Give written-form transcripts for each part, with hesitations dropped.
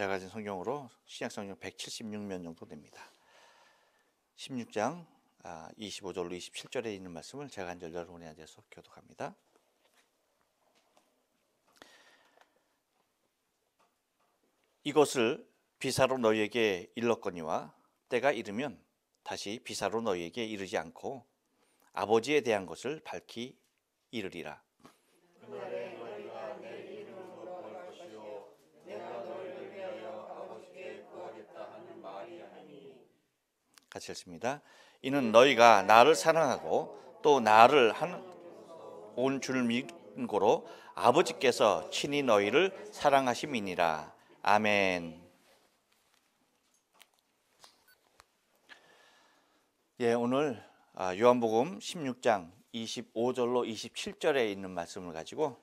제가 가진 성경으로 신약 성경 176면 정도 됩니다. 16장 25절로 27절에 있는 말씀을 제가 한 절 여러분에 앉아서 교독합니다. 이것을 비사로 너희에게 일렀거니와 때가 이르면 다시 비사로 너희에게 이르지 않고 아버지에 대한 것을 밝히 이르리라. 그날에 너희가 내 이름으로 구할 것이요 내가 너희를 위하여 아버지께 구하겠다 하는 말이 아니니. 같이 읽습니다. 이는 너희가 나를 사랑하고 또 나를 온 줄 믿은 고로 아버지께서 친히 너희를 사랑하심이니라. 아멘. 예, 오늘 요한복음 16장 25절로 27절에 있는 말씀을 가지고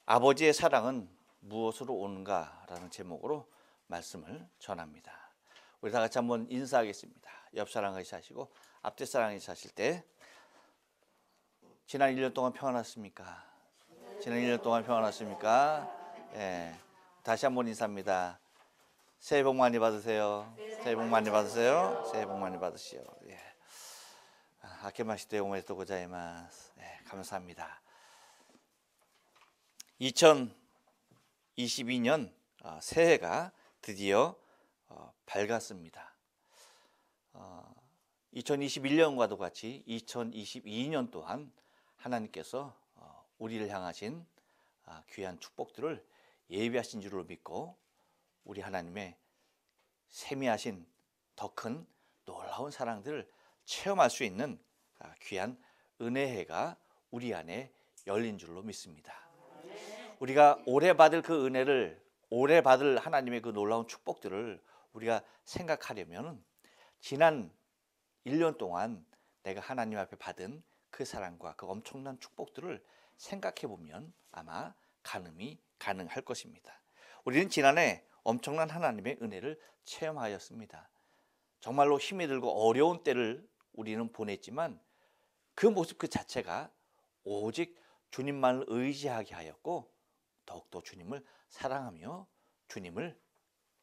아버지의 사랑은 무엇으로 오는가라는 제목으로 말씀을 전합니다. 우리 다 같이 한번 인사하겠습니다. 옆 사람 같이 하시고 앞뒤 사람 같이 하실 때 지난 1년 동안 평안했습니까? 지난 1년 동안 평안했습니까? 예. 다시 한번 인사합니다. 새해 복 많이 받으세요. 새해 복 많이 받으세요. 새해 복 많이 받으시오. 예. 아케마시테 오메데토 고자이마스. 예, 감사합니다. 2022년 새해가 드디어 밝았습니다. 2021년과도 같이 2022년 또한 하나님께서 우리를 향하신 귀한 축복들을 예비하신 줄로 믿고 우리 하나님의 세미하신 더 큰 놀라운 사랑들을 체험할 수 있는 귀한 은혜해가 우리 안에 열린 줄로 믿습니다. 우리가 오래 받을 그 은혜를, 오래 받을 하나님의 그 놀라운 축복들을 우리가 생각하려면 지난 1년 동안 내가 하나님 앞에 받은 그 사랑과 그 엄청난 축복들을 생각해 보면 아마 가능할 것입니다. 우리는 지난해 엄청난 하나님의 은혜를 체험하였습니다. 정말로 힘이 들고 어려운 때를 우리는 보냈지만 그 모습 그 자체가 오직 주님만을 의지하게 하였고 더욱더 주님을 사랑하며 주님을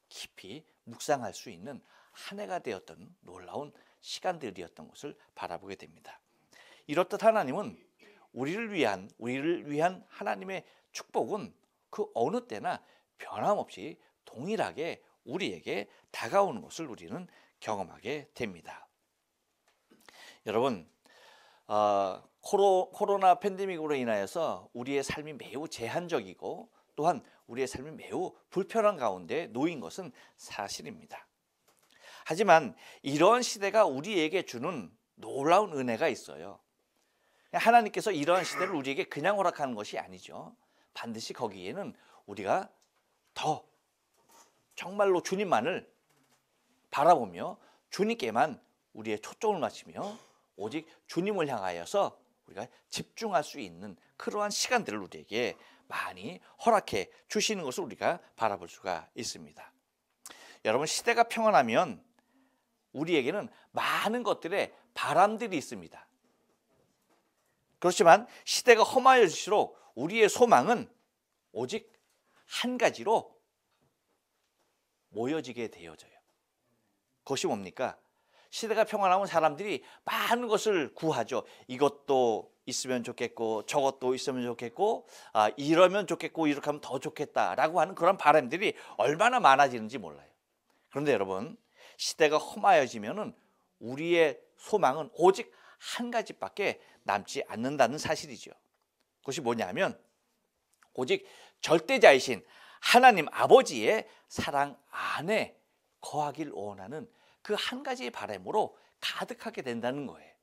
깊이 묵상할 수 있는 한 해가 되었던 놀라운 시간들이었던 것을 바라보게 됩니다. 이렇듯 하나님은 우리를 위한 하나님의 축복은 그 어느 때나 변함없이 동일하게 우리에게 다가오는 것을 우리는 경험하게 됩니다. 여러분, 코로나 팬데믹으로 인하여서 우리의 삶이 매우 제한적이고 또한 우리의 삶이 매우 불편한 가운데 놓인 것은 사실입니다. 하지만 이러한 시대가 우리에게 주는 놀라운 은혜가 있어요. 하나님께서 이러한 시대를 우리에게 그냥 허락하는 것이 아니죠. 반드시 거기에는 우리가 더 정말로 주님만을 바라보며 주님께만 우리의 초점을 맞추며 오직 주님을 향하여서 우리가 집중할 수 있는 그러한 시간들을 우리에게 많이 허락해 주시는 것을 우리가 바라볼 수가 있습니다. 여러분, 시대가 평안하면 우리에게는 많은 것들의 바람들이 있습니다. 그렇지만 시대가 험하여질수록 우리의 소망은 오직 한 가지로 모여지게 되어져요. 그것이 뭡니까? 시대가 평안하면 사람들이 많은 것을 구하죠. 이것도 있으면 좋겠고 저것도 있으면 좋겠고 이러면 좋겠고 이렇게 하면 더 좋겠다라고 하는 그런 바람들이 얼마나 많아지는지 몰라요. 그런데 여러분, 시대가 험하여지면은 우리의 소망은 오직 한 가지밖에 남지 않는다는 사실이죠. 그것이 뭐냐면 오직 절대자이신 하나님 아버지의 사랑 안에 거하길 원하는 그 한 가지의 바람으로 가득하게 된다는 거예요.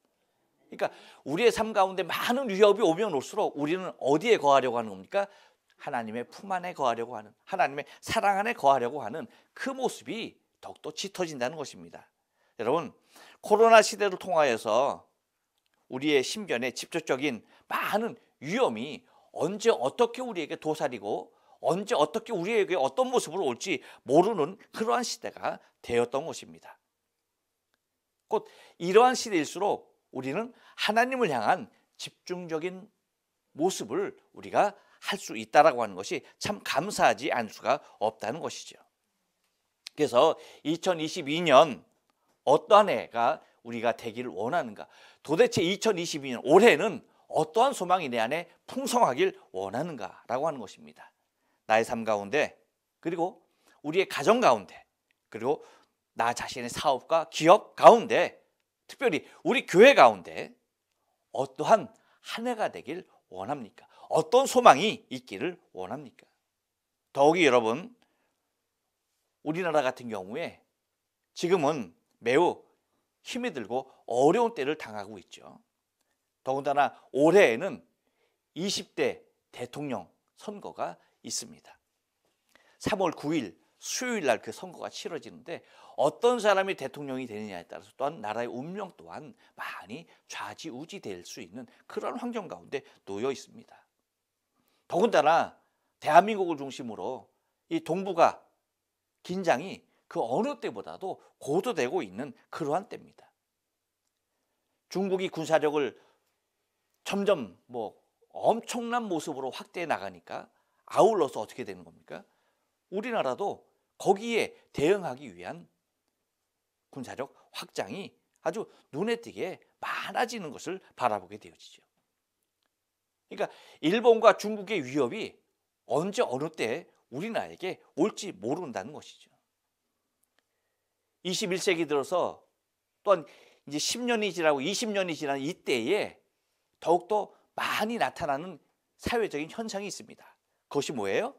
그러니까 우리의 삶 가운데 많은 위협이 오면 올수록 우리는 어디에 거하려고 하는 겁니까? 하나님의 품 안에 거하려고 하는, 하나님의 사랑 안에 거하려고 하는 그 모습이 더욱더 짙어진다는 것입니다. 여러분, 코로나 시대를 통하여서 우리의 신변에 직접적인 많은 위험이 언제 어떻게 우리에게 도사리고 언제 어떻게 우리에게 어떤 모습으로 올지 모르는 그러한 시대가 되었던 것입니다. 곧 이러한 시대일수록 우리는 하나님을 향한 집중적인 모습을 우리가 할 수 있다라고 하는 것이 참 감사하지 않을 수가 없다는 것이죠. 그래서 2022년 어떠한 해가 우리가 되기를 원하는가? 도대체 2022년 올해는 어떠한 소망이 내 안에 풍성하길 원하는가라고 하는 것입니다. 나의 삶 가운데, 그리고 우리의 가정 가운데, 그리고 나 자신의 사업과 기업 가운데, 특별히 우리 교회 가운데 어떠한 한 해가 되길 원합니까? 어떤 소망이 있기를 원합니까? 더욱이 여러분, 우리나라 같은 경우에 지금은 매우 힘이 들고 어려운 때를 당하고 있죠. 더군다나 올해에는 20대 대통령 선거가 있습니다. 3월 9일 수요일 날 그 선거가 치러지는데 어떤 사람이 대통령이 되느냐에 따라서 또한 나라의 운명 또한 많이 좌지우지될 수 있는 그런 환경 가운데 놓여 있습니다. 더군다나 대한민국을 중심으로 이 동북아 긴장이 그 어느 때보다도 고조되고 있는 그러한 때입니다. 중국이 군사력을 점점 엄청난 모습으로 확대해 나가니까 아울러서 어떻게 되는 겁니까? 우리나라도 거기에 대응하기 위한 군사력 확장이 아주 눈에 띄게 많아지는 것을 바라보게 되어지죠. 그러니까 일본과 중국의 위협이 언제 어느 때 우리나라에게 올지 모른다는 것이죠. 21세기 들어서 또한 이제 10년이 지나고 20년이 지난 이때에 더욱더 많이 나타나는 사회적인 현상이 있습니다. 그것이 뭐예요?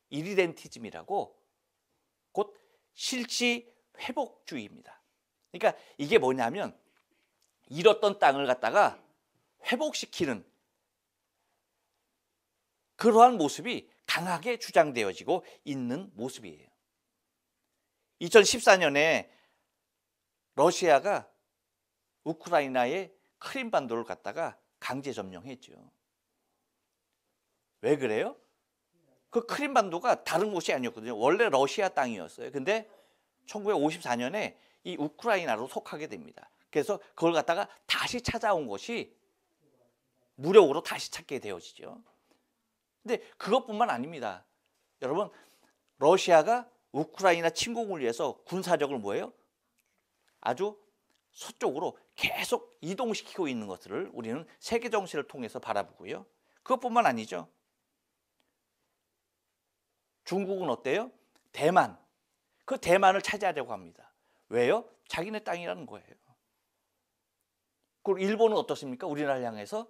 이리덴티즘이라고 곧 실지 회복주의입니다. 그러니까 이게 뭐냐면 잃었던 땅을 갖다가 회복시키는 그러한 모습이 강하게 주장되어지고 있는 모습이에요. 2014년에 러시아가 우크라이나의 크림반도를 갖다가 강제 점령했죠. 왜 그래요? 그 크림반도가 다른 곳이 아니었거든요. 원래 러시아 땅이었어요. 근데 1954년에 이 우크라이나로 속하게 됩니다. 그래서 그걸 갖다가 다시 찾아온 것이 무력으로 다시 찾게 되어지죠. 근데 그것뿐만 아닙니다. 여러분, 러시아가 우크라이나 침공을 위해서 군사력을 뭐예요? 아주 서쪽으로 계속 이동시키고 있는 것들을 우리는 세계 정세를 통해서 바라보고요. 그것뿐만 아니죠. 중국은 어때요? 대만. 그 대만을 차지하려고 합니다. 왜요? 자기네 땅이라는 거예요. 그리고 일본은 어떻습니까? 우리나라를 향해서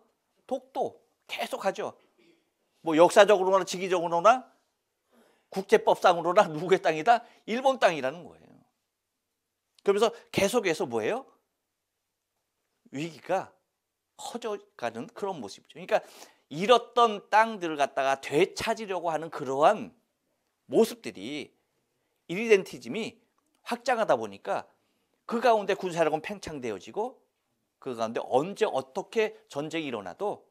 독도 계속하죠. 역사적으로나 지기적으로나 국제법상으로나 누구의 땅이다? 일본 땅이라는 거예요. 그러면서 계속해서 뭐예요? 위기가 커져가는 그런 모습이죠. 그러니까 잃었던 땅들을 갖다가 되찾으려고 하는 그러한 모습들이 이리덴티즘이 확장하다 보니까 그 가운데 군사력은 팽창되어지고 그 가운데 언제 어떻게 전쟁이 일어나도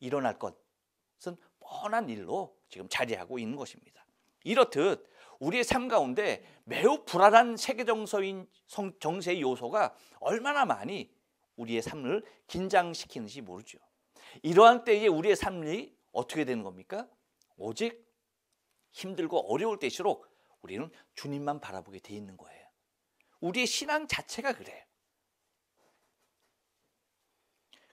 일어날 것은 뻔한 일로 지금 자리하고 있는 것입니다. 이렇듯 우리의 삶 가운데 매우 불안한 세계 정세의 요소가 얼마나 많이 우리의 삶을 긴장시키는지 모르죠. 이러한 때에 우리의 삶이 어떻게 되는 겁니까? 오직 힘들고 어려울 때일수록 우리는 주님만 바라보게 돼 있는 거예요. 우리의 신앙 자체가 그래요.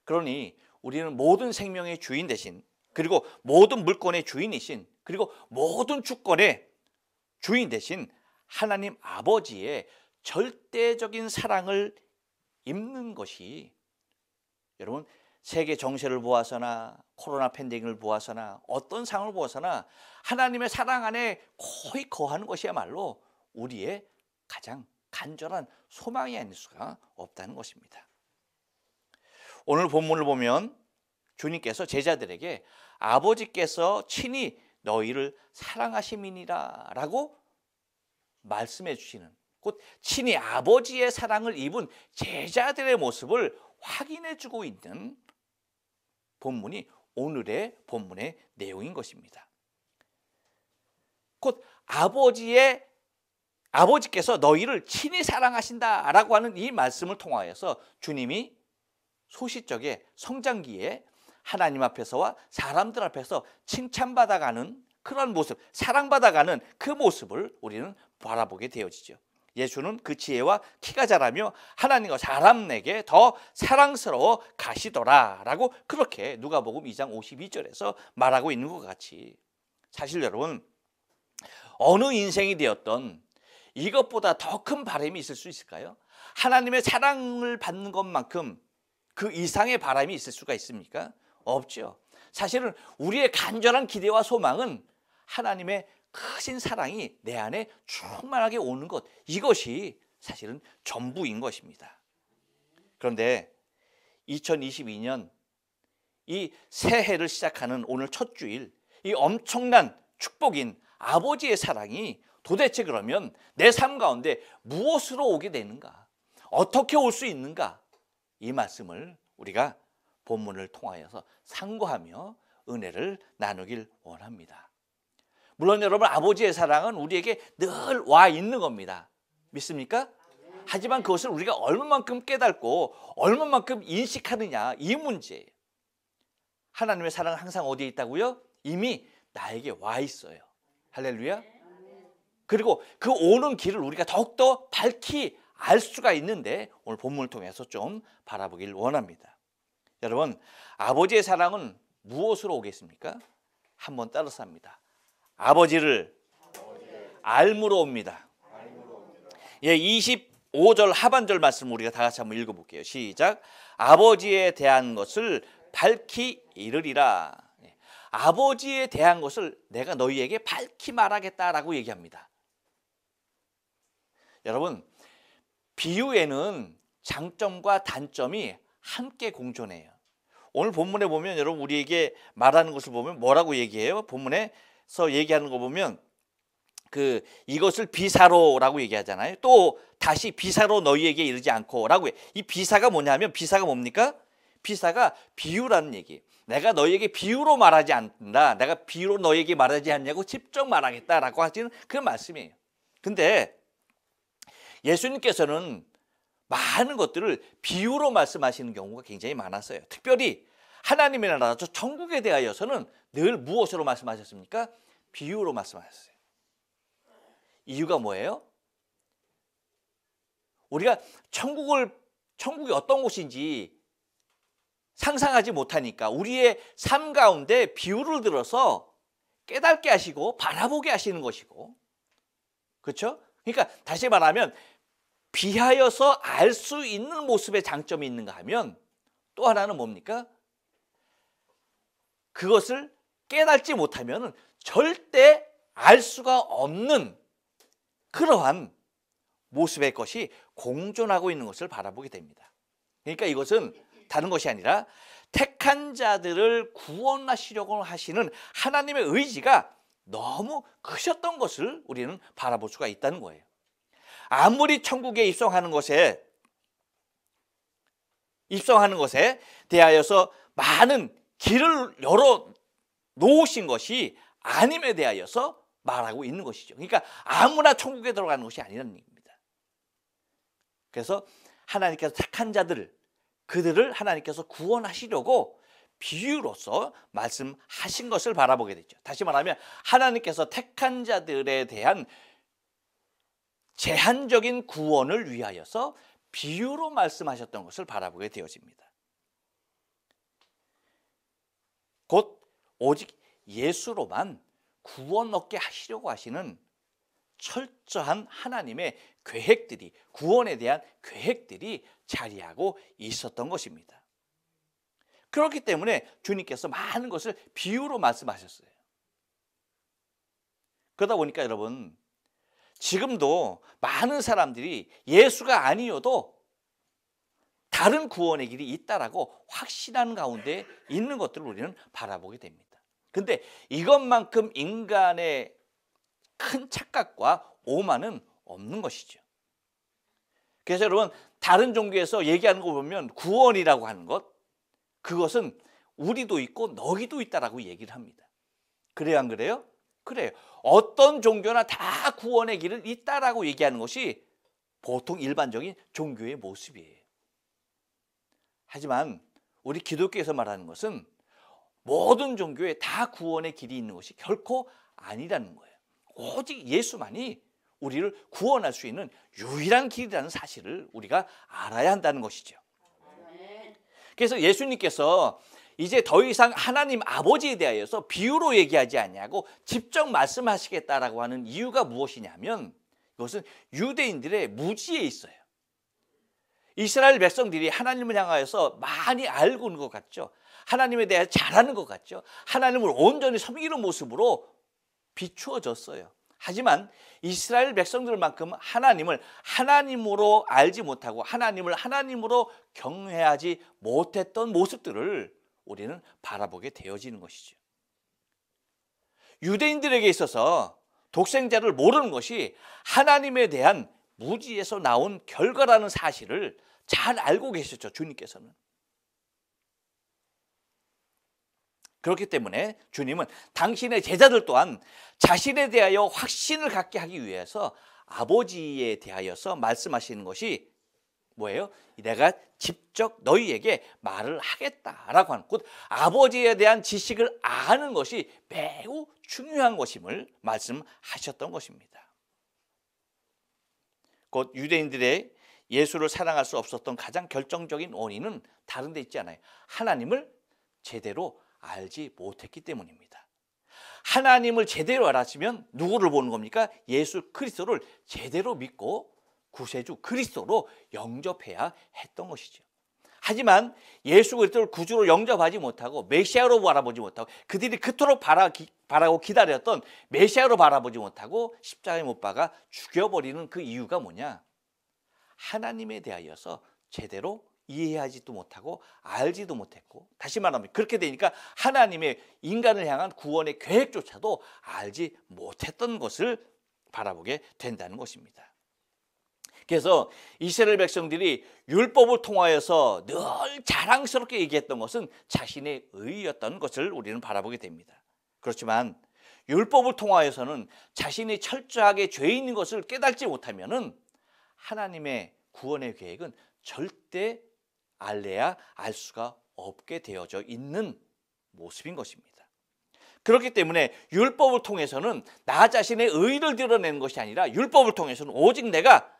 그러니 우리는 모든 생명의 주인 대신, 그리고 모든 물건의 주인이신, 그리고 모든 주권의 주인 대신 하나님 아버지의 절대적인 사랑을 입는 것이, 여러분, 세계 정세를 보아서나 코로나 팬데믹을 보아서나 어떤 상황을 보아서나 하나님의 사랑 안에 거의 거하는 것이야말로 우리의 가장 간절한 소망이 아닐 수가 없다는 것입니다. 오늘 본문을 보면 주님께서 제자들에게 아버지께서 친히 너희를 사랑하심이니라 라고 말씀해 주시는, 곧 친히 아버지의 사랑을 입은 제자들의 모습을 확인해 주고 있는 본문이 오늘의 본문의 내용인 것입니다. 곧 아버지께서 너희를 친히 사랑하신다라고 하는 이 말씀을 통하여서 주님이 소시적에 성장기에 하나님 앞에서와 사람들 앞에서 칭찬받아가는 그런 모습, 사랑받아가는 그 모습을 우리는 바라보게 되어지죠. 예수는 그 지혜와 키가 자라며 하나님과 사람에게 더 사랑스러워 가시더라 라고 그렇게 누가복음 2장 52절에서 말하고 있는 것 같이, 사실 여러분 어느 인생이 되었던 이것보다 더 큰 바람이 있을 수 있을까요? 하나님의 사랑을 받는 것만큼 그 이상의 바람이 있을 수가 있습니까? 없죠. 사실은 우리의 간절한 기대와 소망은 하나님의 크신 사랑이 내 안에 충만하게 오는 것, 이것이 사실은 전부인 것입니다. 그런데 2022년 이 새해를 시작하는 오늘 첫 주일, 이 엄청난 축복인 아버지의 사랑이 도대체 그러면 내 삶 가운데 무엇으로 오게 되는가? 어떻게 올 수 있는가? 이 말씀을 우리가 본문을 통하여서 상고하며 은혜를 나누길 원합니다. 물론 여러분, 아버지의 사랑은 우리에게 늘 와 있는 겁니다. 믿습니까? 하지만 그것을 우리가 얼마만큼 깨닫고 얼마만큼 인식하느냐, 이 문제예요. 하나님의 사랑은 항상 어디에 있다고요? 이미 나에게 와 있어요. 할렐루야. 그리고 그 오는 길을 우리가 더욱더 밝히 알 수가 있는데 오늘 본문을 통해서 좀 바라보길 원합니다. 여러분, 아버지의 사랑은 무엇으로 오겠습니까? 한번 따라서 합니다. 아버지를 알므로 옵니다. 예, 25절 하반절 말씀 우리가 다 같이 한번 읽어볼게요. 시작. 아버지에 대한 것을 밝히 이르리라. 아버지에 대한 것을 내가 너희에게 밝히 말하겠다라고 얘기합니다. 여러분, 비유에는 장점과 단점이 함께 공존해요. 오늘 본문에 보면 여러분, 우리에게 말하는 것을 보면 뭐라고 얘기해요? 본문에서 얘기하는 거 보면 이것을 비사로라고 얘기하잖아요. 또 다시 비사로 너희에게 이르지 않고라고 해. 이 비사가 뭐냐면, 비사가 뭡니까? 비사가 비유라는 얘기. 내가 너희에게 비유로 말하지 않는다. 내가 비유로 너희에게 말하지 않냐고 직접 말하겠다라고 하시는 그 말씀이에요. 근데 예수님께서는 많은 것들을 비유로 말씀하시는 경우가 굉장히 많았어요. 특별히 하나님의 나라, 저 천국에 대하여서는 늘 무엇으로 말씀하셨습니까? 비유로 말씀하셨어요. 이유가 뭐예요? 우리가 천국이 어떤 곳인지 상상하지 못하니까 우리의 삶 가운데 비유를 들어서 깨닫게 하시고 바라보게 하시는 것이고, 그렇죠? 그러니까 다시 말하면 비하여서 알 수 있는 모습의 장점이 있는가 하면, 또 하나는 뭡니까? 그것을 깨닫지 못하면 절대 알 수가 없는 그러한 모습의 것이 공존하고 있는 것을 바라보게 됩니다. 그러니까 이것은 다른 것이 아니라 택한 자들을 구원하시려고 하시는 하나님의 의지가 너무 크셨던 것을 우리는 바라볼 수가 있다는 거예요. 아무리 천국에 입성하는 것에 대하여서 많은 길을 열어 놓으신 것이 아님에 대하여서 말하고 있는 것이죠. 그러니까 아무나 천국에 들어가는 것이 아니라는 얘기입니다. 그래서 하나님께서 택한 자들, 그들을 하나님께서 구원하시려고 비유로서 말씀하신 것을 바라보게 되죠. 다시 말하면 하나님께서 택한 자들에 대한 제한적인 구원을 위하여서 비유로 말씀하셨던 것을 바라보게 되어집니다. 곧 오직 예수로만 구원 얻게 하시려고 하시는 철저한 하나님의 계획들이, 구원에 대한 계획들이 자리하고 있었던 것입니다. 그렇기 때문에 주님께서 많은 것을 비유로 말씀하셨어요. 그러다 보니까 여러분, 지금도 많은 사람들이 예수가 아니어도 다른 구원의 길이 있다라고 확신하는 가운데 있는 것들을 우리는 바라보게 됩니다. 근데 이것만큼 인간의 큰 착각과 오만은 없는 것이죠. 그래서 여러분, 다른 종교에서 얘기하는 거 보면 구원이라고 하는 것, 그것은 우리도 있고 너희도 있다라고 얘기를 합니다. 그래요, 안 그래요? 그래요. 어떤 종교나 다 구원의 길은 있다라고 얘기하는 것이 보통 일반적인 종교의 모습이에요. 하지만 우리 기독교에서 말하는 것은 모든 종교에 다 구원의 길이 있는 것이 결코 아니라는 거예요. 오직 예수만이 우리를 구원할 수 있는 유일한 길이라는 사실을 우리가 알아야 한다는 것이죠. 그래서 예수님께서 이제 더 이상 하나님 아버지에 대하여서 비유로 얘기하지 아니하고 직접 말씀하시겠다라고 하는 이유가 무엇이냐면 이것은 유대인들의 무지에 있어요. 이스라엘 백성들이 하나님을 향하여서 많이 알고 있는 것 같죠. 하나님에 대해 잘 아는 것 같죠. 하나님을 온전히 섬기는 모습으로 비추어졌어요. 하지만 이스라엘 백성들만큼 하나님을 하나님으로 알지 못하고 하나님을 하나님으로 경외하지 못했던 모습들을 우리는 바라보게 되어지는 것이죠. 유대인들에게 있어서 독생자를 모르는 것이 하나님에 대한 무지에서 나온 결과라는 사실을 잘 알고 계셨죠, 주님께서는. 그렇기 때문에 주님은 당신의 제자들 또한 자신에 대하여 확신을 갖게 하기 위해서 아버지에 대하여서 말씀하시는 것이 뭐예요? 내가 직접 너희에게 말을 하겠다라고 하는, 곧 아버지에 대한 지식을 아는 것이 매우 중요한 것임을 말씀하셨던 것입니다. 곧 유대인들의 예수를 사랑할 수 없었던 가장 결정적인 원인은 다른 데 있지 않아요. 하나님을 제대로 알지 못했기 때문입니다. 하나님을 제대로 알았으면 누구를 보는 겁니까? 예수 그리스도를 제대로 믿고 구세주 그리스도로 영접해야 했던 것이죠. 하지만 예수 그리스도를 구주로 영접하지 못하고 메시아로 바라보지 못하고 그들이 그토록 바라고 기다렸던 메시아로 바라보지 못하고 십자가에 못 박아 죽여버리는 그 이유가 뭐냐? 하나님에 대하여서 제대로 이해하지도 못하고 알지도 못했고, 다시 말하면 그렇게 되니까 하나님의 인간을 향한 구원의 계획조차도 알지 못했던 것을 바라보게 된다는 것입니다. 그래서 이스라엘 백성들이 율법을 통하여서 늘 자랑스럽게 얘기했던 것은 자신의 의였던 것을 우리는 바라보게 됩니다. 그렇지만 율법을 통하여서는 자신이 철저하게 죄 있는 것을 깨닫지 못하면은 하나님의 구원의 계획은 절대 알래야 알 수가 없게 되어져 있는 모습인 것입니다. 그렇기 때문에 율법을 통해서는 나 자신의 의를 드러내는 것이 아니라 율법을 통해서는 오직 내가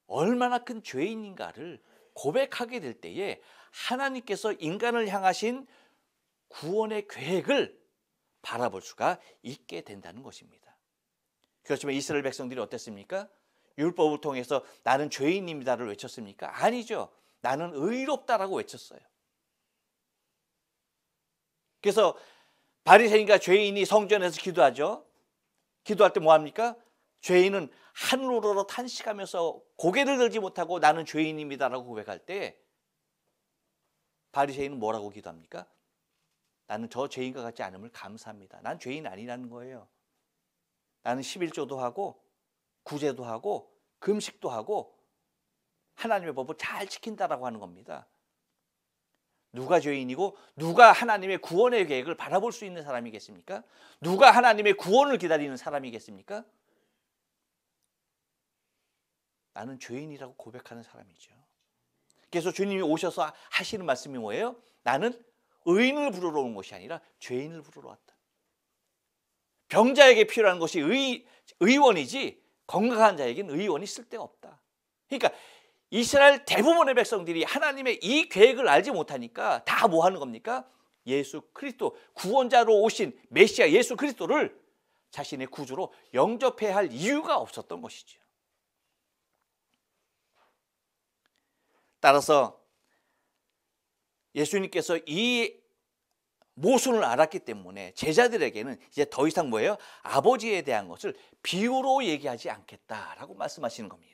얼마나 큰 죄인인가를 고백하게 될 때에 하나님께서 인간을 향하신 구원의 계획을 바라볼 수가 있게 된다는 것입니다. 그렇지만 이스라엘 백성들이 어땠습니까? 율법을 통해서 나는 죄인입니다를 외쳤습니까? 아니죠. 나는 의롭다라고 외쳤어요. 그래서 바리새인과 죄인이 성전에서 기도하죠. 기도할 때 뭐 합니까? 죄인은 하늘으로 탄식하면서 고개를 들지 못하고 나는 죄인입니다라고 고백할 때 바리새인은 뭐라고 기도합니까? 나는 저 죄인과 같지 않음을 감사합니다. 난 죄인 아니라는 거예요. 나는 11조도 하고 구제도 하고 금식도 하고 하나님의 법을 잘 지킨다라고 하는 겁니다. 누가 죄인이고 누가 하나님의 구원의 계획을 바라볼 수 있는 사람이겠습니까? 누가 하나님의 구원을 기다리는 사람이겠습니까? 나는 죄인이라고 고백하는 사람이죠. 그래서 주님이 오셔서 하시는 말씀이 뭐예요? 나는 의인을 부르러 온 것이 아니라 죄인을 부르러 왔다. 병자에게 필요한 것이 의원이지 건강한 자에게는 의원이 쓸데없다. 그러니까 이스라엘 대부분의 백성들이 하나님의 이 계획을 알지 못하니까 다 뭐 하는 겁니까? 예수 그리스도 구원자로 오신 메시아 예수 그리스도를 자신의 구주로 영접해야 할 이유가 없었던 것이죠. 따라서 예수님께서 이 모순을 알았기 때문에 제자들에게는 이제 더 이상 뭐예요? 아버지에 대한 것을 비유로 얘기하지 않겠다라고 말씀하시는 겁니다.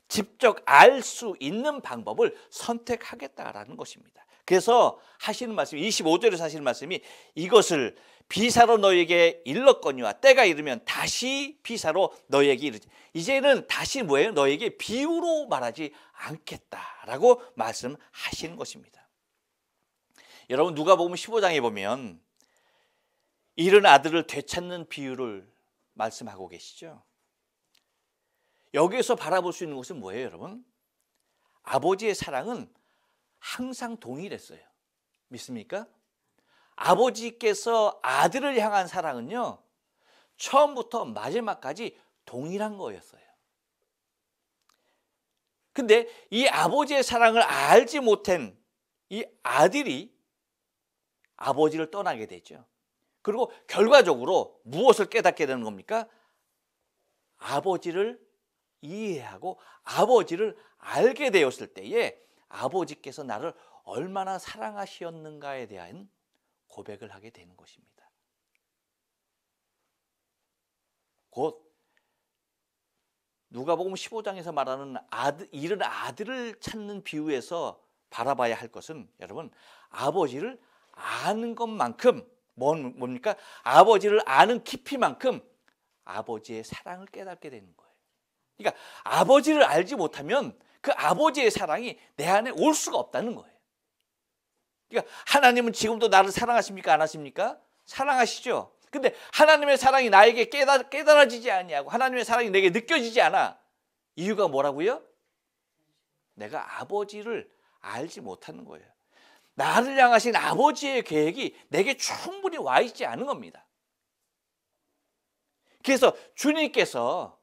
직접 알 수 있는 방법을 선택하겠다라는 것입니다. 그래서 하시는 말씀이 25절에서 하시는 말씀이 이것을 비사로 너에게 일렀거니와 때가 이르면 다시 비사로 너에게 이르지. 이제는 다시 뭐예요? 너에게 비유로 말하지 않겠다라고 말씀하시는 것입니다. 여러분 누가복음 15장에 보면 잃은 아들을 되찾는 비유를 말씀하고 계시죠. 여기에서 바라볼 수 있는 것은 뭐예요, 여러분? 아버지의 사랑은 항상 동일했어요. 믿습니까? 아버지께서 아들을 향한 사랑은요, 처음부터 마지막까지 동일한 거였어요. 근데 이 아버지의 사랑을 알지 못한 이 아들이 아버지를 떠나게 되죠. 그리고 결과적으로 무엇을 깨닫게 되는 겁니까? 아버지를 이해하고 아버지를 알게 되었을 때에 아버지께서 나를 얼마나 사랑하셨는가에 대한 고백을 하게 되는 것입니다. 곧 누가복음 15장에서 말하는 잃은 아들을 찾는 비유에서 바라봐야 할 것은 여러분, 아버지를 아는 것만큼 뭡니까? 아버지를 아는 깊이만큼 아버지의 사랑을 깨닫게 되는 거예요. 그러니까 아버지를 알지 못하면 그 아버지의 사랑이 내 안에 올 수가 없다는 거예요. 그러니까 하나님은 지금도 나를 사랑하십니까? 안 하십니까? 사랑하시죠. 근데 하나님의 사랑이 나에게 깨달아지지 않냐고, 하나님의 사랑이 내게 느껴지지 않아. 이유가 뭐라고요? 내가 아버지를 알지 못하는 거예요. 나를 향하신 아버지의 계획이 내게 충분히 와 있지 않은 겁니다. 그래서 주님께서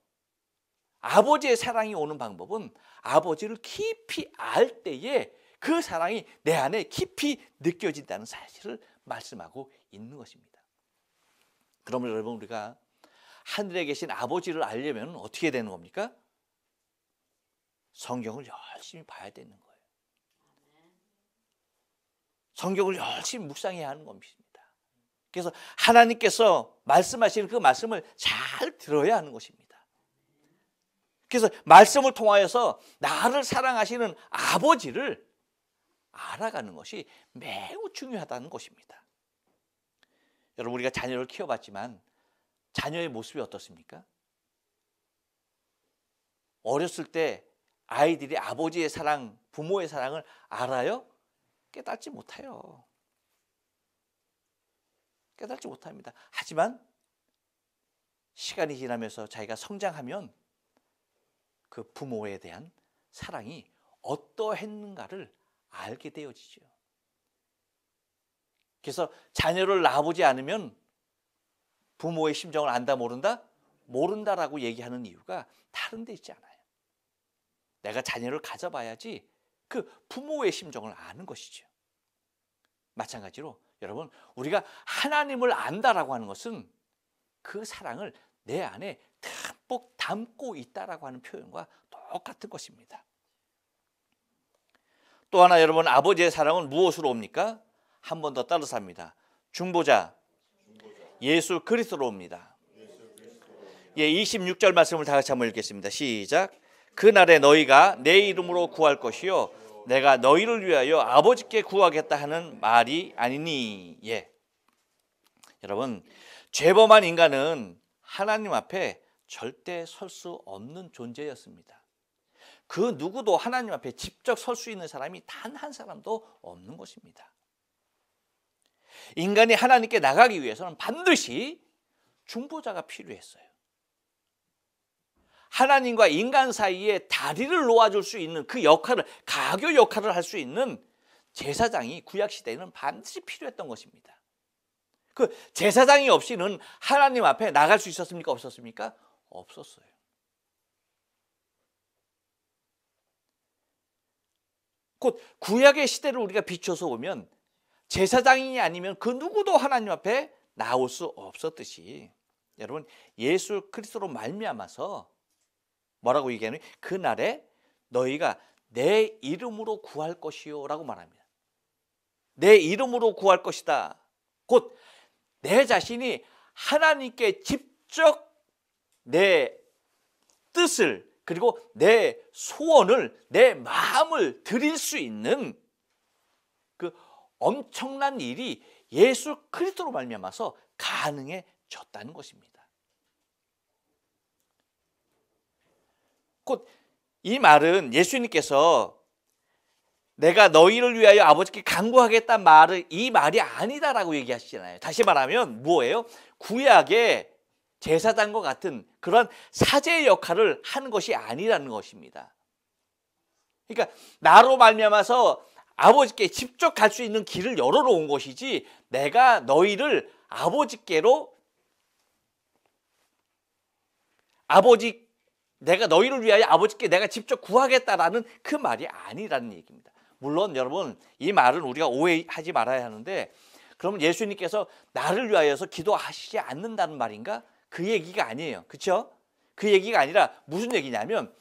아버지의 사랑이 오는 방법은 아버지를 깊이 알 때에 그 사랑이 내 안에 깊이 느껴진다는 사실을 말씀하고 있는 것입니다. 그러면 여러분, 우리가 하늘에 계신 아버지를 알려면 어떻게 되는 겁니까? 성경을 열심히 봐야 되는 거예요. 성경을 열심히 묵상해야 하는 겁니다. 그래서 하나님께서 말씀하시는 그 말씀을 잘 들어야 하는 것입니다. 그래서 말씀을 통하여서 나를 사랑하시는 아버지를 알아가는 것이 매우 중요하다는 것입니다. 여러분, 우리가 자녀를 키워봤지만 자녀의 모습이 어떻습니까? 어렸을 때 아이들이 아버지의 사랑, 부모의 사랑을 알아요? 깨닫지 못해요. 깨닫지 못합니다. 하지만 시간이 지나면서 자기가 성장하면 그 부모에 대한 사랑이 어떠했는가를 알게 되어지죠. 그래서 자녀를 낳아보지 않으면 부모의 심정을 안다 모른다? 모른다라고 얘기하는 이유가 다른 데 있지 않아요. 내가 자녀를 가져봐야지 그 부모의 심정을 아는 것이죠. 마찬가지로 여러분, 우리가 하나님을 안다라고 하는 것은 그 사랑을 내 안에 듬뿍 담고 있다라고 하는 표현과 똑같은 것입니다. 또 하나, 여러분, 아버지의 사랑은 무엇으로 옵니까? 한 번 더 따라서 합니다. 중보자 예수 그리스도로 옵니다. 예, 26절 말씀을 다 같이 한번 읽겠습니다. 시작. 그날에 너희가 내 이름으로 구할 것이요 내가 너희를 위하여 아버지께 구하겠다 하는 말이 아니니. 예, 여러분, 죄범한 인간은 하나님 앞에 절대 설 수 없는 존재였습니다. 그 누구도 하나님 앞에 직접 설 수 있는 사람이 단 한 사람도 없는 것입니다. 인간이 하나님께 나가기 위해서는 반드시 중보자가 필요했어요. 하나님과 인간 사이에 다리를 놓아줄 수 있는 그 역할을, 가교 역할을 할 수 있는 제사장이 구약시대에는 반드시 필요했던 것입니다. 그 제사장이 없이는 하나님 앞에 나갈 수 있었습니까? 없었습니까? 없었어요. 곧 구약의 시대를 우리가 비춰서 보면 제사장이 아니면 그 누구도 하나님 앞에 나올 수 없었듯이, 여러분, 예수 그리스도로 말미암아서 뭐라고 얘기하는? 그날에 너희가 내 이름으로 구할 것이요 라고 말합니다. 내 이름으로 구할 것이다. 곧 내 자신이 하나님께 직접 내 뜻을, 그리고 내 소원을, 내 마음을 드릴 수 있는 그 엄청난 일이 예수 그리스도로 말미암아서 가능해졌다는 것입니다. 곧 이 말은 예수님께서 내가 너희를 위하여 아버지께 간구하겠다는 말을, 이 말이 아니다라고 얘기하시잖아요. 다시 말하면 뭐예요? 구약의 제사장과 같은 그런 사제의 역할을 하는 것이 아니라는 것입니다. 그러니까 나로 말미암아서 아버지께 직접 갈 수 있는 길을 열어놓은 것이지, 내가 너희를 내가 너희를 위하여 아버지께 내가 직접 구하겠다라는 그 말이 아니라는 얘기입니다. 물론 여러분, 이 말은 우리가 오해하지 말아야 하는데, 그러면 예수님께서 나를 위하여서 기도하시지 않는다는 말인가? 그 얘기가 아니에요. 그렇죠? 그 얘기가 아니라 무슨 얘기냐면,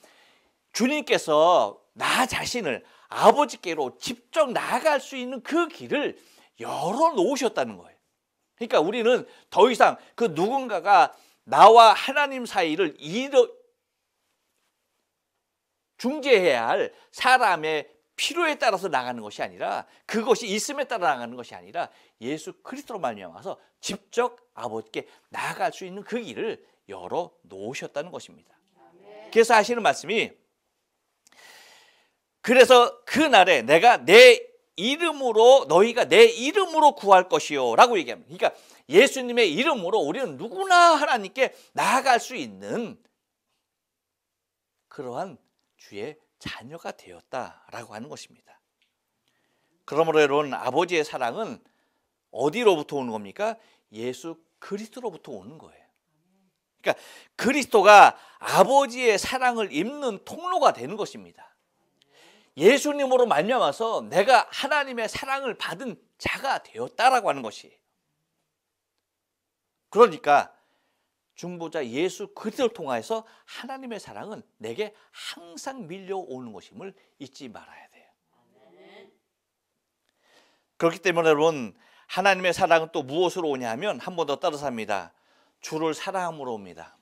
주님께서 나 자신을 아버지께로 직접 나아갈 수 있는 그 길을 열어놓으셨다는 거예요. 그러니까 우리는 더 이상 그 누군가가 나와 하나님 사이를 중재해야 할 사람의 필요에 따라서 나가는 것이 아니라, 그것이 있음에 따라 나가는 것이 아니라, 예수 그리스도로 말미암아서 직접 아버지께 나아갈 수 있는 그 길을 열어놓으셨다는 것입니다. 그래서 하시는 말씀이, 그래서 그날에 내가 너희가 내 이름으로 구할 것이요 라고 얘기합니다. 그러니까 예수님의 이름으로 우리는 누구나 하나님께 나아갈 수 있는 그러한 주의 자녀가 되었다라고 하는 것입니다. 그러므로 여러분, 아버지의 사랑은 어디로부터 오는 겁니까? 예수 그리스도로부터 오는 거예요. 그러니까 그리스도가 아버지의 사랑을 입는 통로가 되는 것입니다. 예수님으로 말미암아서 내가 하나님의 사랑을 받은 자가 되었다라고 하는 것이. 그러니까 중보자 예수 그리스도를 통하여서 하나님의 사랑은 내게 항상 밀려오는 것임을 잊지 말아야 돼요. 그렇기 때문에 여러분, 하나님의 사랑은 또 무엇으로 오냐 하면, 한 번 더 따라서 합니다. 주를 사랑함으로 옵니다.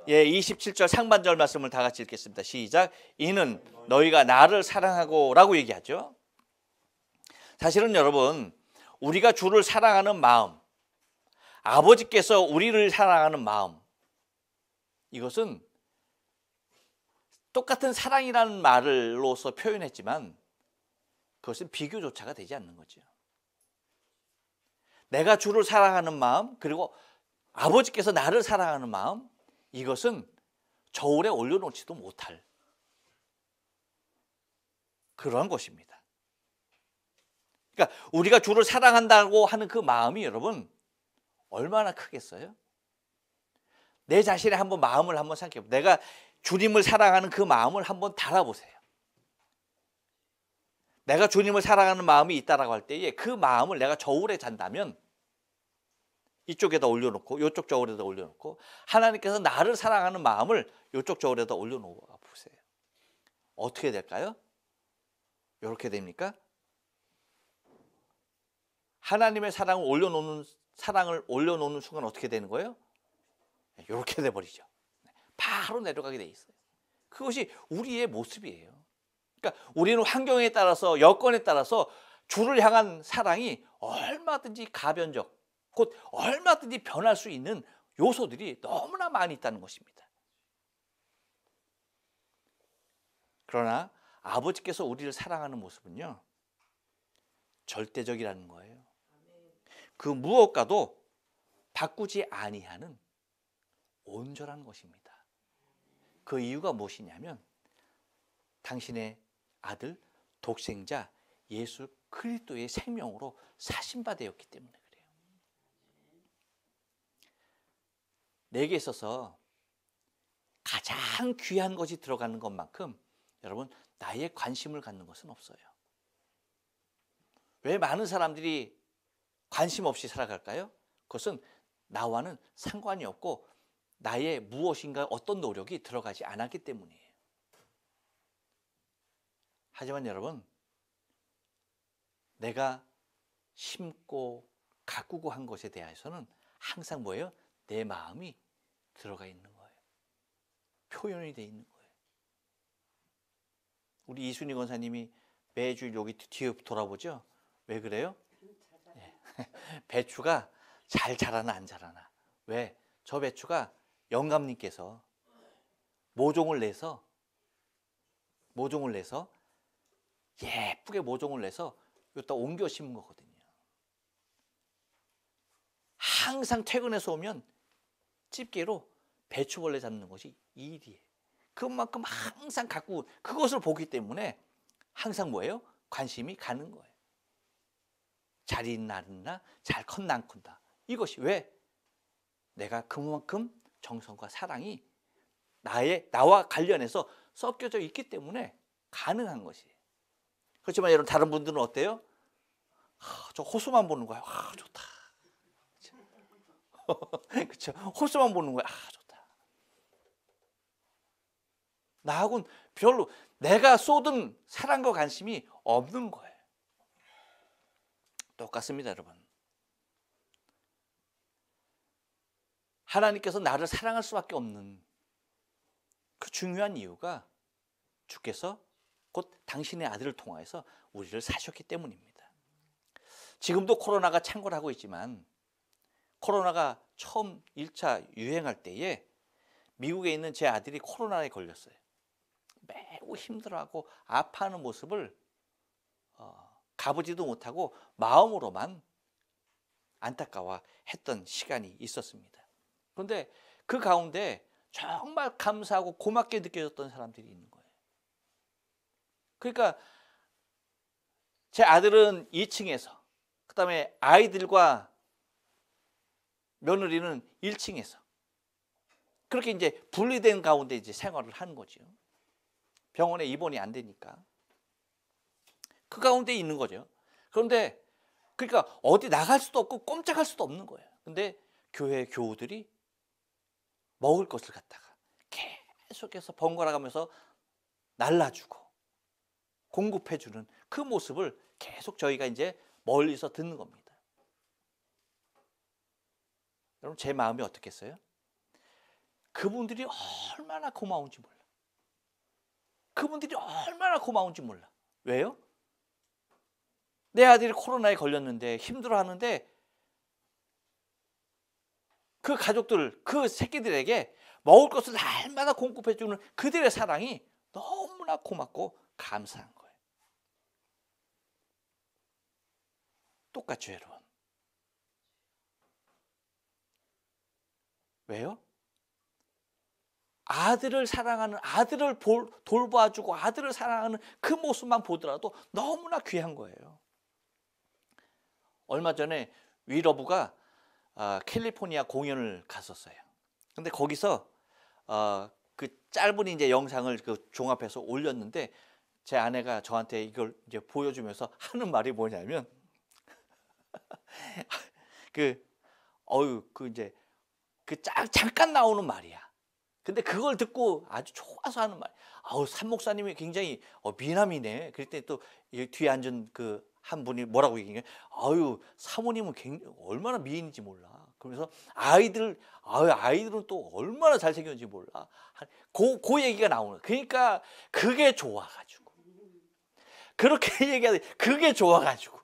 예, 27절 상반절 말씀을 다 같이 읽겠습니다. 시작. 이는 너희가 나를 사랑하고 라고 얘기하죠. 사실은 여러분, 우리가 주를 사랑하는 마음, 아버지께서 우리를 사랑하는 마음, 이것은 똑같은 사랑이라는 말로서 표현했지만 그것은 비교조차가 되지 않는 거죠. 내가 주를 사랑하는 마음, 그리고 아버지께서 나를 사랑하는 마음, 이것은 저울에 올려놓지도 못할 그러한 것입니다. 그러니까 우리가 주를 사랑한다고 하는 그 마음이 여러분 얼마나 크겠어요? 내 자신의 한번 마음을 한번 생각해 보세요. 내가 주님을 사랑하는 그 마음을 한번 달아보세요. 내가 주님을 사랑하는 마음이 있다라고 할 때에 그 마음을 내가 저울에 잔다면, 이쪽에다 올려놓고 이쪽 저울에다 올려놓고, 하나님께서 나를 사랑하는 마음을 이쪽 저울에다 올려놓아 보세요. 어떻게 될까요? 이렇게 됩니까? 하나님의 사랑을 올려놓는 순간 어떻게 되는 거예요? 이렇게 돼버리죠. 바로 내려가게 돼 있어요. 그것이 우리의 모습이에요. 그러니까 우리는 환경에 따라서, 여건에 따라서 주를 향한 사랑이 얼마든지 가변적, 곧 얼마든지 변할 수 있는 요소들이 너무나 많이 있다는 것입니다. 그러나 아버지께서 우리를 사랑하는 모습은요, 절대적이라는 거예요. 그 무엇과도 바꾸지 아니하는 온전한 것입니다. 그 이유가 무엇이냐면, 당신의 아들 독생자 예수 그리스도의 생명으로 사신 바 되었기 때문에 그래요. 내게 있어서 가장 귀한 것이 들어가는 것만큼 여러분, 나의 관심을 갖는 것은 없어요. 왜 많은 사람들이 관심 없이 살아갈까요? 그것은 나와는 상관이 없고 나의 무엇인가 어떤 노력이 들어가지 않았기 때문이에요. 하지만 여러분, 내가 심고 가꾸고 한 것에 대해서는 항상 뭐예요? 내 마음이 들어가 있는 거예요. 표현이 돼 있는 거예요. 우리 이순희 권사님이 매주 여기 뒤에 돌아보죠? 왜 그래요? 배추가 잘 자라나 안 자라나. 왜? 저 배추가 영감님께서 모종을 내서 예쁘게 모종을 내서 여기다 옮겨 심은 거거든요. 항상 퇴근해서 오면 집게로 배추벌레 잡는 것이 일이에요. 그것만큼 항상 갖고 그것을 보기 때문에 항상 뭐예요? 관심이 가는 거예요. 잘 있나 안 있나, 잘 컸나 안 컸나. 이것이 왜? 내가 그만큼 정성과 사랑이 나와 관련해서 섞여져 있기 때문에 가능한 것이에요. 그렇지만 여러분 다른 분들은 어때요? 저 호수만 보는 거야. 좋다. 그렇죠? 호수만 보는 거야. 좋다. 나하고는 별로 내가 쏟은 사랑과 관심이 없는 거예요. 똑같습니다, 여러분. 하나님께서 나를 사랑할 수밖에 없는 그 중요한 이유가 주께서 곧 당신의 아들을 통하여서 우리를 사셨기 때문입니다. 지금도 코로나가 창궐 하고 있지만 코로나가 처음 1차 유행할 때에 미국에 있는 제 아들이 코로나에 걸렸어요. 매우 힘들어하고 아파하는 모습을 가보지도 못하고 마음으로만 안타까워했던 시간이 있었습니다. 그런데 그 가운데 정말 감사하고 고맙게 느껴졌던 사람들이 있는 거예요. 그러니까 제 아들은 2층에서, 그 다음에 아이들과 며느리는 1층에서 그렇게 이제 분리된 가운데 이제 생활을 하는 거죠. 병원에 입원이 안 되니까 그 가운데 있는 거죠. 그런데 그러니까 어디 나갈 수도 없고 꼼짝할 수도 없는 거예요. 근데 교회 교우들이 먹을 것을 갖다가 계속해서 번갈아 가면서 날라주고 공급해주는 그 모습을 계속 저희가 이제 멀리서 듣는 겁니다. 여러분 제 마음이 어떻겠어요? 그분들이 얼마나 고마운지 몰라. 그분들이 얼마나 고마운지 몰라. 왜요? 내 아들이 코로나에 걸렸는데 힘들어하는데 그 가족들, 그 새끼들에게 먹을 것을 날마다 공급해주는 그들의 사랑이 너무나 고맙고 감사한 거예요. 똑같죠, 여러분. 왜요? 아들을 사랑하는, 아들을 돌봐주고 아들을 사랑하는 그 모습만 보더라도 너무나 귀한 거예요. 얼마 전에 위러브가 캘리포니아 공연을 갔었어요. 근데 거기서 그 짧은 이제 영상을 그 종합해서 올렸는데 제 아내가 저한테 이걸 이제 보여주면서 하는 말이 뭐냐면 이제 잠깐 나오는 말이야. 근데 그걸 듣고 아주 좋아서 하는 말. 산 목사님이 굉장히 미남이네. 그랬더니 또 뒤에 앉은 그 한 분이 뭐라고 얘기해? 사모님은 굉장히 얼마나 미인인지 몰라. 그러면서 아이들은 또 얼마나 잘생겼는지 몰라. 그 얘기가 나오는. 그러니까 그게 좋아가지고. 그렇게 얘기하는 그게 좋아가지고.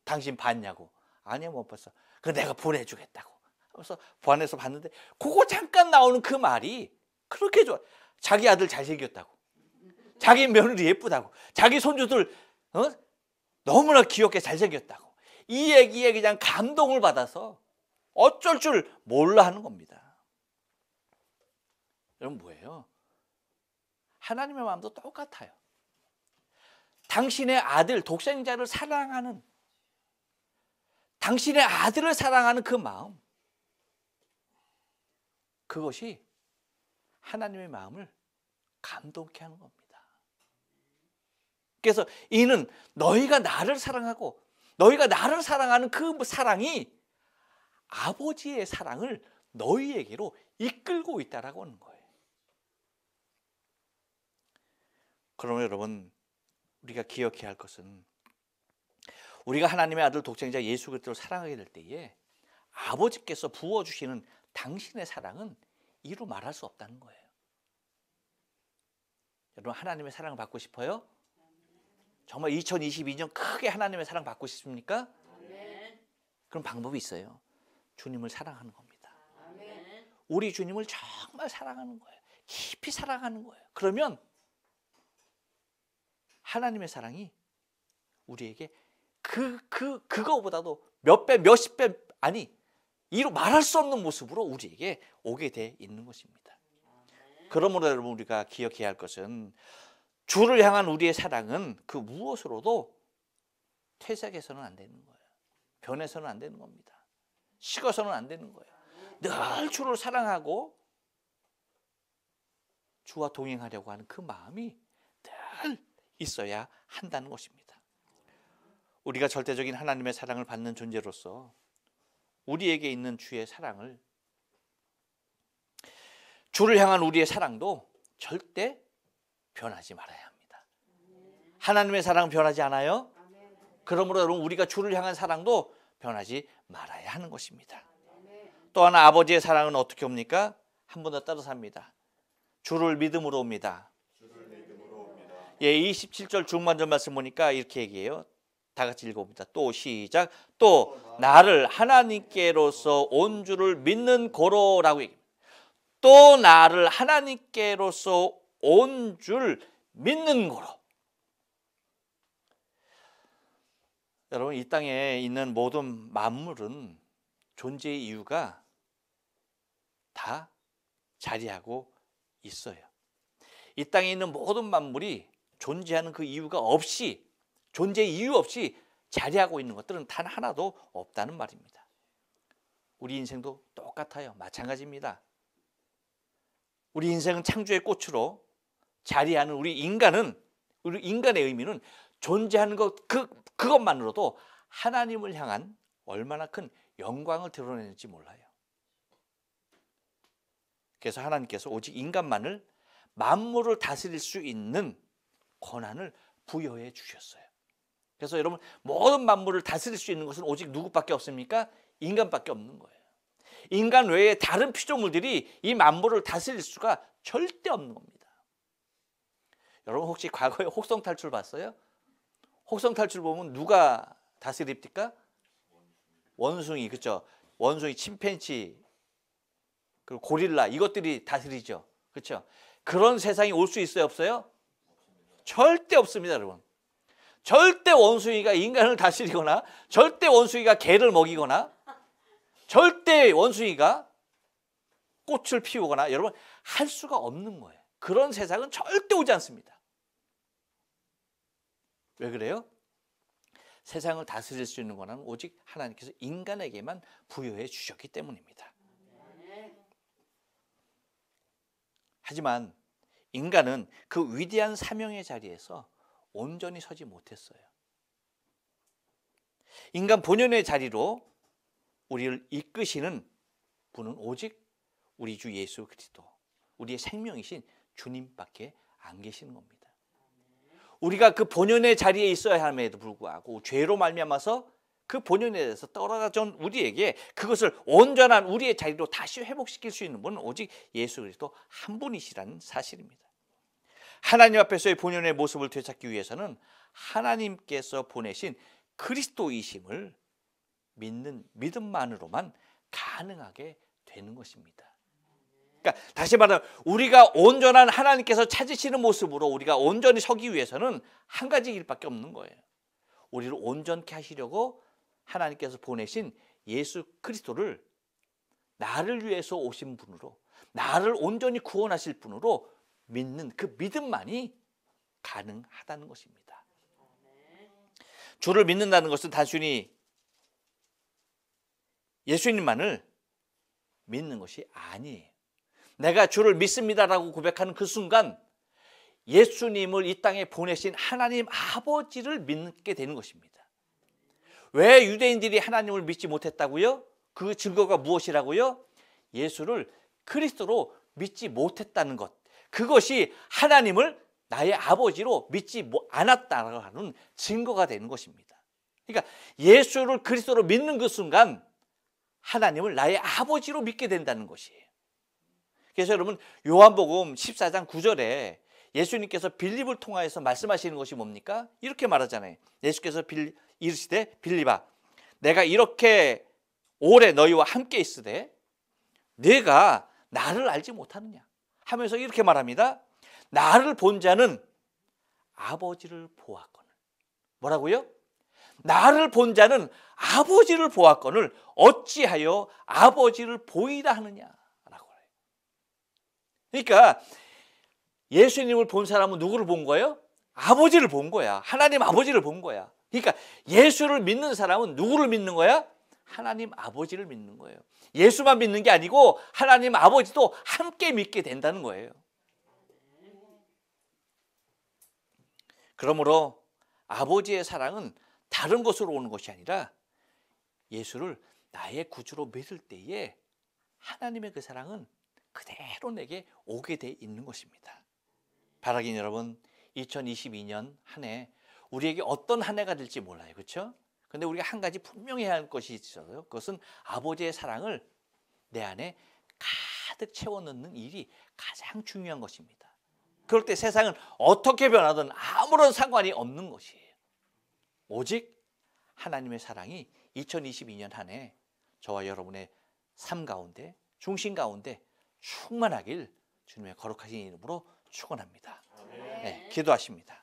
당신 봤냐고. 아니야 못 봤어. 그 내가 보내주겠다고. 그래서 보안해서 봤는데 그거 잠깐 나오는 그 말이 그렇게 좋아. 자기 아들 잘생겼다고. 자기 며느리 예쁘다고. 자기 손주들 너무나 귀엽게 잘생겼다고. 이 얘기에 그냥 감동을 받아서 어쩔 줄 몰라 하는 겁니다. 여러분 뭐예요? 하나님의 마음도 똑같아요. 당신의 아들, 독생자를 사랑하는, 당신의 아들을 사랑하는 그 마음, 그것이 하나님의 마음을 감동케 하는 겁니다. 그래서 이는 너희가 나를 사랑하고 너희가 나를 사랑하는 그 사랑이 아버지의 사랑을 너희에게로 이끌고 있다라고 하는 거예요. 그러면 여러분 우리가 기억해야 할 것은 우리가 하나님의 아들 독생자 예수 그리스도를 사랑하게 될 때에 아버지께서 부어주시는 당신의 사랑은 이루 말할 수 없다는 거예요. 여러분 하나님의 사랑을 받고 싶어요? 정말 2022년 크게 하나님의 사랑 받고 싶습니까? 그럼 방법이 있어요. 주님을 사랑하는 겁니다. 우리 주님을 정말 사랑하는 거예요. 깊이 사랑하는 거예요. 그러면 하나님의 사랑이 우리에게 그거보다도 몇 배, 몇십 배, 이루 말할 수 없는 모습으로 우리에게 오게 돼 있는 것입니다. 그러므로 여러분 우리가 기억해야 할 것은 주를 향한 우리의 사랑은 그 무엇으로도 퇴색해서는 안 되는 거예요. 변해서는 안 되는 겁니다. 식어서는 안 되는 거예요. 늘 주를 사랑하고 주와 동행하려고 하는 그 마음이 늘 있어야 한다는 것입니다. 우리가 절대적인 하나님의 사랑을 받는 존재로서 우리에게 있는 주의 사랑을, 주를 향한 우리의 사랑도 절대 변하지 말아야 합니다. 하나님의 사랑은 변하지 않아요. 그러므로 여러분, 우리가 주를 향한 사랑도 변하지 말아야 하는 것입니다. 또 하나, 아버지의 사랑은 어떻게 옵니까? 한 번 더 따라서 합니다. 주를 믿음으로 옵니다. 예, 27절 중반절 말씀 보니까 이렇게 얘기해요. 다 같이 읽어봅니다. 또 시작. 또 나를 하나님께로서 온 줄을 믿는 고로라고 얘기합니다. 또 나를 하나님께로서 온 줄 믿는 고로. 여러분, 이 땅에 있는 모든 만물은 존재의 이유가 다 자리하고 있어요. 이 땅에 있는 모든 만물이 존재하는 그 이유가 없이, 존재의 이유 없이 자리하고 있는 것들은 단 하나도 없다는 말입니다. 우리 인생도 똑같아요. 마찬가지입니다. 우리 인생은 창조의 꽃으로 자리하는 우리 인간의 의미는 존재하는 것, 그것만으로도 하나님을 향한 얼마나 큰 영광을 드러내는지 몰라요. 그래서 하나님께서 오직 인간만을 만물을 다스릴 수 있는 권한을 부여해 주셨어요. 그래서 여러분, 모든 만물을 다스릴 수 있는 것은 오직 누구밖에 없습니까? 인간밖에 없는 거예요. 인간 외에 다른 피조물들이 이 만물을 다스릴 수가 절대 없는 겁니다. 여러분, 혹시 과거에 혹성탈출 봤어요? 혹성탈출 보면 누가 다스립니까? 원숭이, 그렇죠? 원숭이, 침팬지, 그리고 고릴라, 이것들이 다스리죠. 그렇죠? 그런 세상이 올 수 있어요, 없어요? 절대 없습니다, 여러분. 절대 원숭이가 인간을 다스리거나, 절대 원숭이가 개를 먹이거나, 절대 원숭이가 꽃을 피우거나, 여러분, 할 수가 없는 거예요. 그런 세상은 절대 오지 않습니다. 왜 그래요? 세상을 다스릴 수 있는 권한은 오직 하나님께서 인간에게만 부여해 주셨기 때문입니다. 하지만 인간은 그 위대한 사명의 자리에서 온전히 서지 못했어요. 인간 본연의 자리로 우리를 이끄시는 분은 오직 우리 주 예수 그리스도, 우리의 생명이신 주님밖에 안 계시는 겁니다. 우리가 그 본연의 자리에 있어야 함에도 불구하고 죄로 말미암아서 그 본연에 대해서 떨어진 우리에게 그것을 온전한 우리의 자리로 다시 회복시킬 수 있는 분은 오직 예수 그리스도 한 분이시라는 사실입니다. 하나님 앞에서의 본연의 모습을 되찾기 위해서는 하나님께서 보내신 그리스도이심을 믿는 믿음만으로만 가능하게 되는 것입니다. 그러니까 다시 말하면 우리가 온전한 하나님께서 찾으시는 모습으로 우리가 온전히 서기 위해서는 한 가지 길밖에 없는 거예요. 우리를 온전케 하시려고 하나님께서 보내신 예수 그리스도를 나를 위해서 오신 분으로, 나를 온전히 구원하실 분으로 믿는 그 믿음만이 가능하다는 것입니다. 주를 믿는다는 것은 단순히 예수님만을 믿는 것이 아니에요. 내가 주를 믿습니다라고 고백하는 그 순간 예수님을 이 땅에 보내신 하나님 아버지를 믿게 되는 것입니다. 왜 유대인들이 하나님을 믿지 못했다고요? 그 증거가 무엇이라고요? 예수를 그리스도로 믿지 못했다는 것, 그것이 하나님을 나의 아버지로 믿지 않았다라고 하는 증거가 되는 것입니다. 그러니까 예수를 그리스도로 믿는 그 순간 하나님을 나의 아버지로 믿게 된다는 것이에요. 그래서 여러분, 요한복음 14장 9절에 예수님께서 빌립을 통하여서 말씀하시는 것이 뭡니까? 이렇게 말하잖아요. 예수께서 이르시되 빌립아, 내가 이렇게 오래 너희와 함께 있으되 네가 나를 알지 못하느냐 하면서 이렇게 말합니다. 나를 본 자는 아버지를 보았거늘. 뭐라고요? 나를 본 자는 아버지를 보았거늘 어찌하여 아버지를 보이라 하느냐. 그러니까 예수님을 본 사람은 누구를 본 거예요? 아버지를 본 거야. 하나님 아버지를 본 거야. 그러니까 예수를 믿는 사람은 누구를 믿는 거야? 하나님 아버지를 믿는 거예요. 예수만 믿는 게 아니고 하나님 아버지도 함께 믿게 된다는 거예요. 그러므로 아버지의 사랑은 다른 것으로 오는 것이 아니라 예수를 나의 구주로 믿을 때에 하나님의 그 사랑은 그대로 내게 오게 돼 있는 것입니다. 바라긴 여러분, 2022년 한 해 우리에게 어떤 한 해가 될지 몰라요. 그렇죠? 근데 우리가 한 가지 분명히 해야 할 것이 있어요. 그것은 아버지의 사랑을 내 안에 가득 채워 넣는 일이 가장 중요한 것입니다. 그럴 때 세상은 어떻게 변하든 아무런 상관이 없는 것이에요. 오직 하나님의 사랑이 2022년 한 해 저와 여러분의 삶 가운데, 중심 가운데 충만하길 주님의 거룩하신 이름으로 축원합니다. 네, 기도하십니다.